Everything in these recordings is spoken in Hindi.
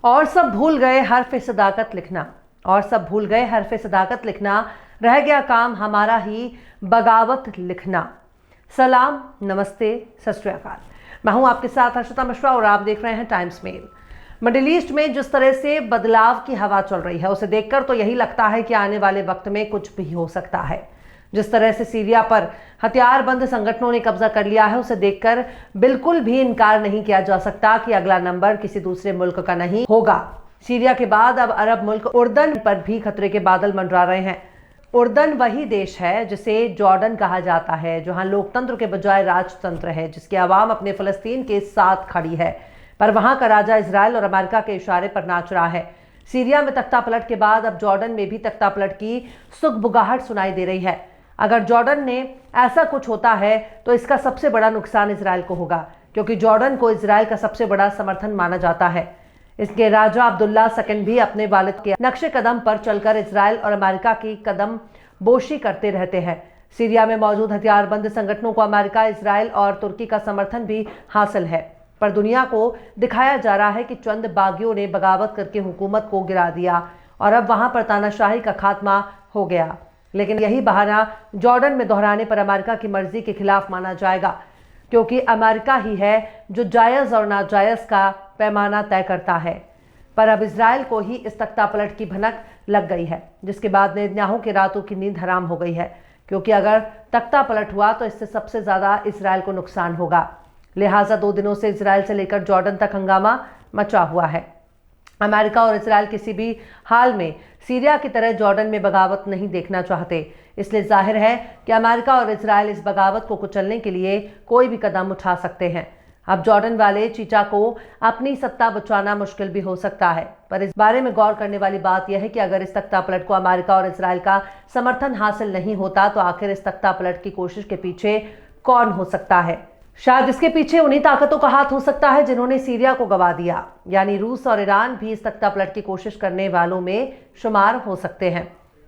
और सब भूल गए हर्फ सदाकत लिखना, और सब भूल गए हर्फ सदाकत लिखना, रह गया काम हमारा ही बगावत लिखना। सलाम, नमस्ते, सत श्री अकाल। मैं हूं आपके साथ हर्षिता मिश्रा और आप देख रहे हैं टाइम्स मेल। मिडिल ईस्ट में जिस तरह से बदलाव की हवा चल रही है उसे देखकर तो यही लगता है कि आने वाले वक्त में कुछ भी हो सकता है। जिस तरह से सीरिया पर हथियारबंद संगठनों ने कब्जा कर लिया है उसे देखकर बिल्कुल भी इनकार नहीं किया जा सकता कि अगला नंबर किसी दूसरे मुल्क का नहीं होगा। सीरिया के बाद अब अरब मुल्क उर्दन पर भी खतरे के बादल मंडरा रहे हैं। उर्दन वही देश है जिसे जॉर्डन कहा जाता है, जहां लोकतंत्र के बजाय राजतंत्र है, जिसकी आवाम अपने फलस्तीन के साथ खड़ी है, पर वहां का राजा इजराइल और अमेरिका के इशारे पर नाच रहा है। सीरिया में तख्ता पलट के बाद अब जॉर्डन में भी तख्ता पलट की सुगबुगाहट सुनाई दे रही है। अगर जॉर्डन ने ऐसा कुछ होता है तो इसका सबसे बड़ा नुकसान इजराइल को होगा, क्योंकि जॉर्डन को इजराइल का सबसे बड़ा समर्थन माना जाता है। इसके राजा अब्दुल्ला सेकंड भी अपने वालिद के नक्शे कदम पर चलकर इजराइल और अमेरिका की कदम बोशी करते रहते हैं। सीरिया में मौजूद हथियारबंद संगठनों को अमेरिका, इजराइल और तुर्की का समर्थन भी हासिल है, पर दुनिया को दिखाया जा रहा है कि चंद बागियों ने बगावत करके हुकूमत को गिरा दिया और अब वहां पर तानाशाही का खात्मा हो गया। लेकिन यही बहाना जॉर्डन में दोहराने पर अमेरिका की मर्जी के खिलाफ माना जाएगा, क्योंकि अमेरिका ही है जो जायज़ और नाजायज़ का पैमाना तय करता है। पर अब इजराइल को ही इस तख्ता पलट की भनक लग गई है, जिसके बाद नेतन्याहू की रातों की नींद हराम हो गई है, क्योंकि अगर तख्ता पलट हुआ तो इससे सबसे ज़्यादा इजराइल को नुकसान होगा। लिहाजा 2 दिनों से इजराइल से लेकर जॉर्डन तक हंगामा मचा हुआ है। अमेरिका और इजराइल किसी भी हाल में सीरिया की तरह जॉर्डन में बगावत नहीं देखना चाहते, इसलिए जाहिर है कि अमेरिका और इजराइल इस बगावत को कुचलने के लिए कोई भी कदम उठा सकते हैं। अब जॉर्डन वाले चीचा को अपनी सत्ता बचाना मुश्किल भी हो सकता है, पर इस बारे में गौर करने वाली बात यह है कि अगर इस तख्ता पलट को अमेरिका और इजराइल का समर्थन हासिल नहीं होता तो आखिर इस तख्ता पलट की कोशिश के पीछे कौन हो सकता है? शायद इसके पीछे उन्हीं ताकतों का हाथ हो सकता है जिन्होंने सीरिया को गवा दिया, यानी रूस और ईरान भी इस तख्ता पलट की कोशिश करने वालों में शुमार हो सकते हैं।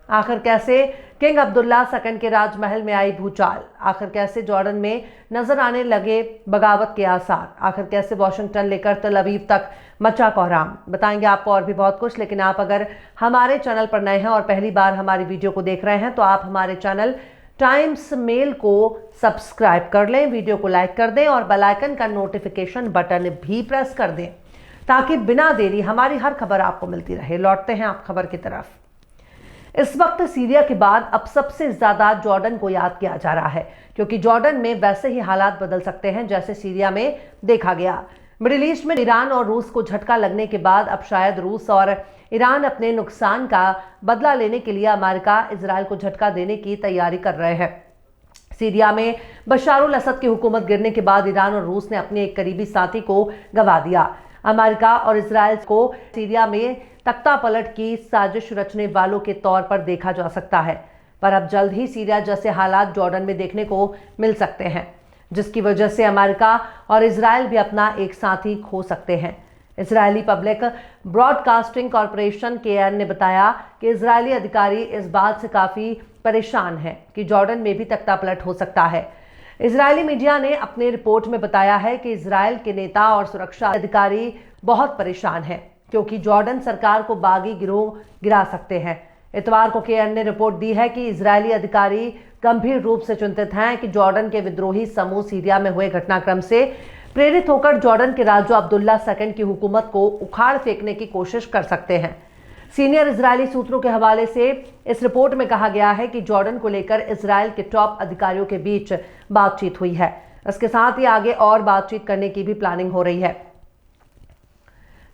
आखिर कैसे किंग अब्दुल्ला सेकंड के राजमहल में आई भूचाल, आखिर कैसे जॉर्डन में नजर आने लगे बगावत के आसार, आखिर कैसे वॉशिंगटन लेकर तल अवीव तक मचा कोहराम, बताएंगे आपको और भी बहुत कुछ। लेकिन आप अगर हमारे चैनल पर नए हैं और पहली बार हमारी वीडियो को देख रहे हैं तो आप हमारे चैनल टाइम्स मेल को सब्सक्राइब कर लें, वीडियो को लाइक कर दें और बेल आइकन का नोटिफिकेशन बटन भी प्रेस कर दें, ताकि बिना देरी हमारी हर खबर आपको मिलती रहे। लौटते हैं आप खबर की तरफ। इस वक्त सीरिया के बाद अब सबसे ज्यादा जॉर्डन को याद किया जा रहा है, क्योंकि जॉर्डन में वैसे ही हालात बदल सकते हैं जैसे सीरिया में देखा गया। मिडिल ईस्ट में ईरान और रूस को झटका लगने के बाद अब शायद रूस और ईरान अपने नुकसान का बदला लेने के लिए अमेरिका, इजराइल को झटका देने की तैयारी कर रहे हैं। सीरिया में बशारुल असद की हुकूमत गिरने के बाद ईरान और रूस ने अपने एक करीबी साथी को गंवा दिया। अमेरिका और इजराइल को सीरिया में तख्ता पलट की साजिश रचने वालों के तौर पर देखा जा सकता है, पर अब जल्द ही सीरिया जैसे हालात जॉर्डन में देखने को मिल सकते हैं, जिसकी वजह से अमेरिका और इजराइल भी अपना एक साथी खो सकते हैं। Israeli public broadcasting corporation KN ने बताया कि इजरायली अधिकारी इस बात से काफ़ी परेशान हैं कि जॉर्डन में भी तख्ता पलट हो सकता है। इजरायली मीडिया ने अपने रिपोर्ट में बताया है कि इजराइल के नेता और सुरक्षा अधिकारी बहुत परेशान हैं, क्योंकि जॉर्डन सरकार को बागी गिरोह गिरा सकते हैं। इतवार को KN ने रिपोर्ट दी है कि इजरायली अधिकारी गंभीर रूप से चिंतित हैं कि जॉर्डन के विद्रोही समूह सीरिया में हुए घटनाक्रम से प्रेरित होकर जॉर्डन के राजा अब्दुल्ला सेकंड की हुकूमत को उखाड़ फेंकने की कोशिश कर सकते हैं। सीनियर इजरायली सूत्रों के हवाले से इस रिपोर्ट में कहा गया है कि जॉर्डन को लेकर इजराइल के टॉप अधिकारियों के बीच बातचीत हुई है। इसके साथ ही आगे और बातचीत करने की भी प्लानिंग हो रही है।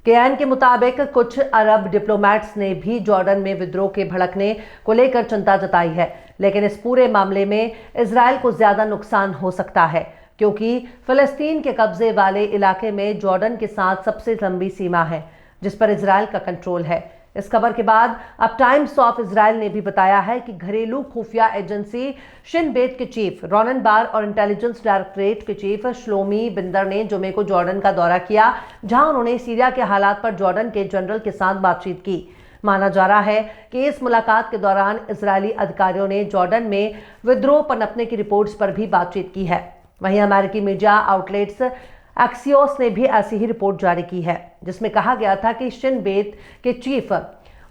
KN के मुताबिक कुछ अरब डिप्लोमैट्स ने भी जॉर्डन में विद्रोह के भड़कने को लेकर चिंता जताई है, लेकिन इस पूरे मामले में इजराइल को ज्यादा नुकसान हो सकता है, क्योंकि फिलिस्तीन के कब्जे वाले इलाके में जॉर्डन के साथ सबसे लंबी सीमा है, जिस पर इजराइल का कंट्रोल है। इस खबर के बाद अब टाइम्स ऑफ इजराइल ने भी बताया है कि घरेलू खुफिया एजेंसी शिन बेत के चीफ रोनन बार और इंटेलिजेंस डायरेक्टरेट के चीफ श्लोमी बिंदर ने जुमे को जॉर्डन का दौरा किया, जहां उन्होंने सीरिया के हालात पर जॉर्डन के जनरल के साथ बातचीत की। माना जा रहा है कि इस मुलाकात के दौरान इजरायली अधिकारियों ने जॉर्डन में विद्रोह पनपने की रिपोर्ट्स पर भी बातचीत की है। वहीं अमेरिकी मीडिया आउटलेट्स एक्सियोस ने भी ऐसी ही रिपोर्ट जारी की है। जिसमें कहा गया था कि शिन बेत के चीफ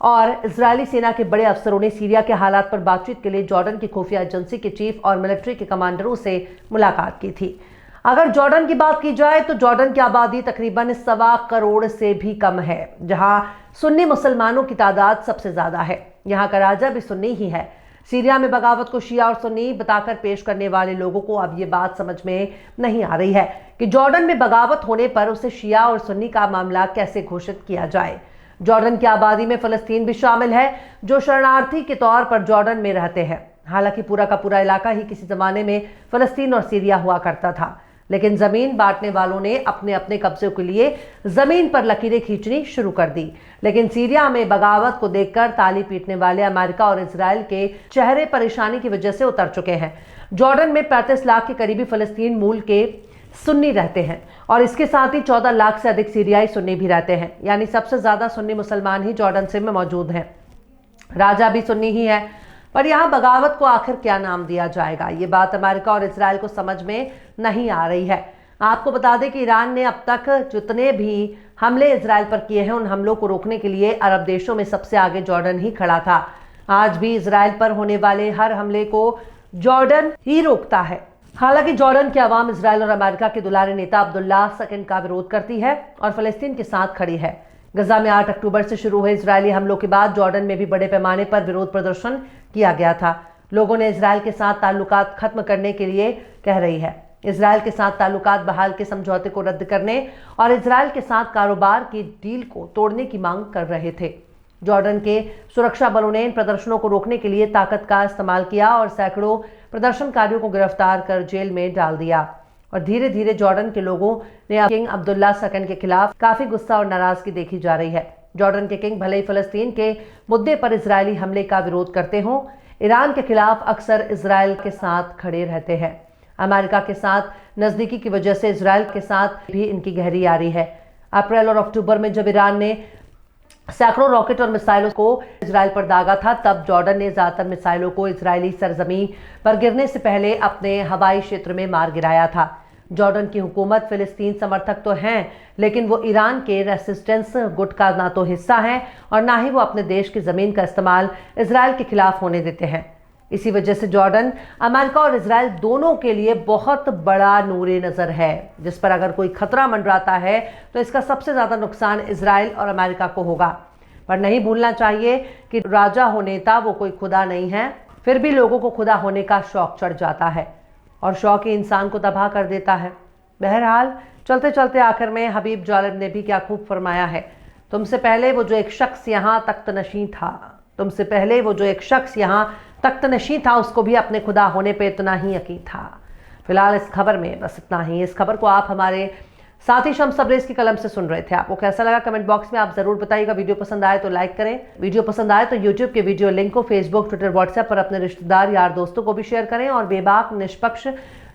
और इजरायली सेना के बड़े अफसरों ने सीरिया के हालात पर बातचीत के लिए जॉर्डन की खुफिया एजेंसी के चीफ और मिलिट्री के कमांडरों से मुलाकात की थी। अगर जॉर्डन की बात की जाए तो जॉर्डन की आबादी तकरीबन 1.25 करोड़ से भी कम है, जहां सुन्नी मुसलमानों की तादाद सबसे ज्यादा है। यहाँ का राजा भी सुन्नी ही है। सीरिया में बगावत को शिया और सुन्नी बताकर पेश करने वाले लोगों को अब ये बात समझ में नहीं आ रही है कि जॉर्डन में बगावत होने पर उसे शिया और सुन्नी का मामला कैसे घोषित किया जाए। जॉर्डन की आबादी में फलस्तीन भी शामिल है, जो शरणार्थी के तौर पर जॉर्डन में रहते हैं। हालांकि पूरा का पूरा इलाका ही किसी जमाने में फलस्तीन और सीरिया हुआ करता था, लेकिन जमीन बांटने वालों ने अपने अपने कब्जे के लिए जमीन पर लकीरें खींचनी शुरू कर दी। लेकिन सीरिया में बगावत को देखकर ताली पीटने वाले अमेरिका और इजराइल के चेहरे परेशानी की वजह से उतर चुके हैं। जॉर्डन में 35 लाख के करीबी फलस्तीन मूल के सुन्नी रहते हैं और इसके साथ ही 14 लाख से अधिक सीरियाई सुन्नी भी रहते हैं, यानी सबसे ज्यादा सुन्नी मुसलमान ही जॉर्डन से में मौजूद हैं। राजा भी सुन्नी ही है, पर यहाँ बगावत को आखिर क्या नाम दिया जाएगा, ये बात अमेरिका और इजराइल को समझ में नहीं आ रही है। आपको बता दें कि ईरान ने अब तक जितने भी हमले इजराइल पर किए हैं, उन हमलों को रोकने के लिए अरब देशों में सबसे आगे जॉर्डन ही खड़ा था। आज भी इजराइल पर होने वाले हर हमले को जॉर्डन ही रोकता है। हालांकि जॉर्डन की आवाम इजराइल और अमेरिका के दुलारे नेता अब्दुल्ला सेकंड का विरोध करती है और फलस्तीन के साथ खड़ी है। गजा में 8 अक्टूबर से शुरू हुए इजरायली हमलों के बाद जॉर्डन में भी बड़े पैमाने पर विरोध प्रदर्शन किया गया था। लोगों ने इजराइल के साथ ताल्लुकात खत्म करने के लिए कह रही है। इजराइल के साथ ताल्लुकात बहाल के समझौते को रद्द करने और इजराइल के साथ कारोबार की डील को तोड़ने की मांग कर रहे थे। जॉर्डन के सुरक्षा बलों ने इन प्रदर्शनों को रोकने के लिए ताकत का इस्तेमाल किया और सैकड़ों प्रदर्शनकारियों को गिरफ्तार कर जेल में डाल दिया। और धीरे धीरे जॉर्डन के लोगों ने किंग अब्दुल्ला सेकंड के खिलाफ काफी गुस्सा और नाराजगी देखी जा रही है। जॉर्डन के किंग भले ही फलस्तीन के मुद्दे पर इजरायली हमले का विरोध करते हों, ईरान के खिलाफ अक्सर इजराइल के साथ खड़े रहते हैं। अमेरिका के साथ नजदीकी की वजह से इजराइल के साथ भी इनकी गहरी यारी है। अप्रैल और अक्टूबर में जब ईरान ने सैकड़ों रॉकेट और मिसाइलों को इजराइल पर दागा था, तब जॉर्डन ने ज्यादातर मिसाइलों को इजरायली सरजमीन पर गिरने से पहले अपने हवाई क्षेत्र में मार गिराया था। जॉर्डन की हुकूमत फिलिस्तीन समर्थक तो हैं, लेकिन वो ईरान के रेसिस्टेंस गुट का ना तो हिस्सा है और ना ही वो अपने देश की जमीन का इस्तेमाल इजराइल के खिलाफ होने देते हैं। इसी वजह से जॉर्डन अमेरिका और इजराइल दोनों के लिए बहुत बड़ा नूरे नजर है, जिस पर अगर कोई खतरा मंडराता है तो इसका सबसे ज्यादा नुकसान इजराइल और अमेरिका को होगा। पर नहीं भूलना चाहिए कि राजा हो नेता वो कोई खुदा नहीं है, फिर भी लोगों को खुदा होने का शौक चढ़ जाता है और शौक ही इंसान को तबाह कर देता है। बहरहाल चलते चलते आखिर में हबीब जालिब ने भी क्या खूब फरमाया है, तुमसे पहले वो जो एक शख्स यहाँ तख्तनशीं था, तुमसे पहले वो जो एक शख्स यहाँ तख्तनशीं था, उसको भी अपने खुदा होने पे इतना ही यकीन था। फिलहाल इस खबर में बस इतना ही। इस खबर को आप हमारे साथी शम्स तबरेज़ की कलम से सुन रहे थे। आपको कैसा लगा कमेंट बॉक्स में आप जरूर बताइएगा। वीडियो पसंद आए तो लाइक करें, वीडियो पसंद आए तो यूट्यूब के वीडियो लिंक को फेसबुक, ट्विटर, व्हाट्सएप पर अपने रिश्तेदार, यार, दोस्तों को भी शेयर करें। और बेबाक, निष्पक्ष,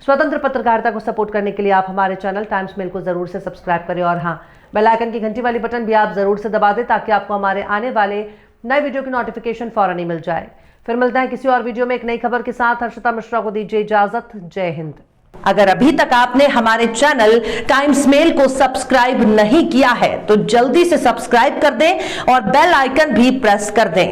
स्वतंत्र पत्रकारिता को सपोर्ट करने के लिए आप हमारे चैनल टाइम्स मेल को जरूर से सब्सक्राइब करें और हाँ, बेल आइकन की घंटी वाली बटन भी आप जरूर से दबा दें ताकि आपको हमारे आने वाले नए वीडियो की नोटिफिकेशन फौरन ही मिल जाए। फिर मिलते हैं किसी और वीडियो में एक नई खबर के साथ। हर्षिता मिश्रा को दीजिए इजाजत। जय हिंद। अगर अभी तक आपने हमारे चैनल टाइम्स मेल को सब्सक्राइब नहीं किया है तो जल्दी से सब्सक्राइब कर दें और बेल आइकन भी प्रेस कर दें।